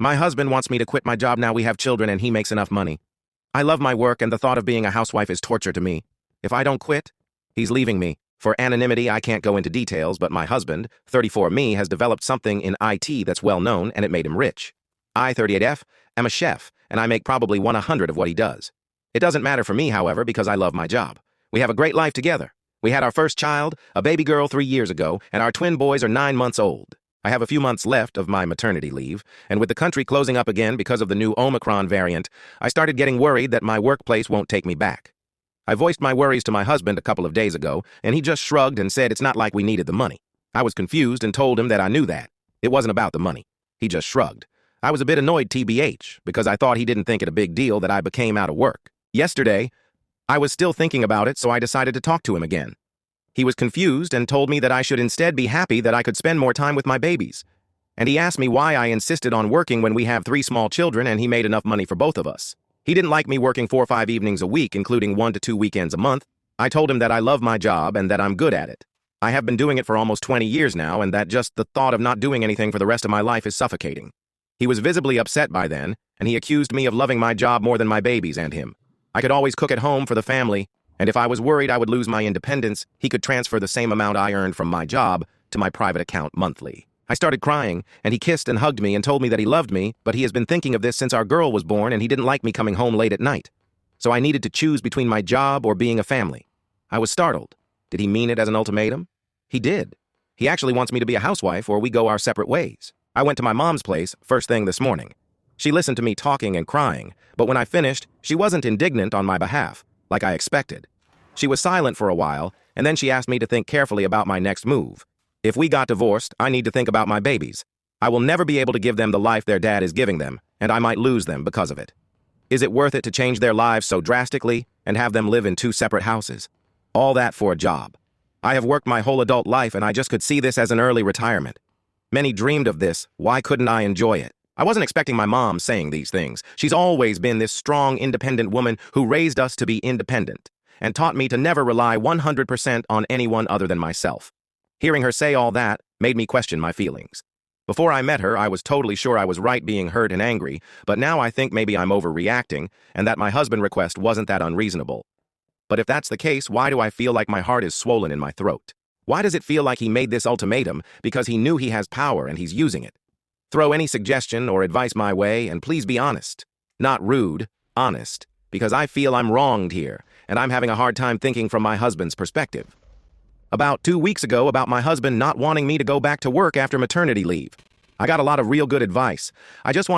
My husband wants me to quit my job now we have children and he makes enough money. I love my work and the thought of being a housewife is torture to me. If I don't quit, he's leaving me. For anonymity, I can't go into details, but my husband, 34 me, has developed something in IT that's well known and it made him rich. I, 38F, am a chef, and I make probably 100 of what he does. It doesn't matter for me, however, because I love my job. We have a great life together. We had our first child, a baby girl 3 years ago, and our twin boys are 9 months old. I have a few months left of my maternity leave, and with the country closing up again because of the new Omicron variant, I started getting worried that my workplace won't take me back. I voiced my worries to my husband a couple of days ago, and he just shrugged and said it's not like we needed the money. I was confused and told him that I knew that. It wasn't about the money. He just shrugged. I was a bit annoyed TBH, because I thought he didn't think it a big deal that I became out of work. Yesterday, I was still thinking about it, so I decided to talk to him again. He was confused and told me that I should instead be happy that I could spend more time with my babies. And he asked me why I insisted on working when we have 3 small children and he made enough money for both of us. He didn't like me working 4 or 5 evenings a week, including 1 to 2 weekends a month. I told him that I love my job and that I'm good at it. I have been doing it for almost 20 years now, and that just the thought of not doing anything for the rest of my life is suffocating. He was visibly upset by then, and he accused me of loving my job more than my babies and him. I could always cook at home for the family, and if I was worried I would lose my independence, he could transfer the same amount I earned from my job to my private account monthly. I started crying, and he kissed and hugged me and told me that he loved me, but he has been thinking of this since our girl was born and he didn't like me coming home late at night. So I needed to choose between my job or being a family. I was startled. Did he mean it as an ultimatum? He did. He actually wants me to be a housewife or we go our separate ways. I went to my mom's place first thing this morning. She listened to me talking and crying, but when I finished, she wasn't indignant on my behalf, like I expected. She was silent for a while, and then she asked me to think carefully about my next move. If we got divorced, I need to think about my babies. I will never be able to give them the life their dad is giving them, and I might lose them because of it. Is it worth it to change their lives so drastically and have them live in 2 separate houses? All that for a job. I have worked my whole adult life and I just could see this as an early retirement. Many dreamed of this. Why couldn't I enjoy it? I wasn't expecting my mom saying these things. She's always been this strong, independent woman who raised us to be independent and taught me to never rely 100% on anyone other than myself. Hearing her say all that made me question my feelings. Before I met her, I was totally sure I was right being hurt and angry, but now I think maybe I'm overreacting and that my husband request wasn't that unreasonable. But if that's the case, why do I feel like my heart is swollen in my throat? Why does it feel like he made this ultimatum because he knew he has power and he's using it? Throw any suggestion or advice my way, and please be honest. Not rude, honest, because I feel I'm wronged here, and I'm having a hard time thinking from my husband's perspective. About 2 weeks ago, about my husband not wanting me to go back to work after maternity leave. I got a lot of real good advice. I just want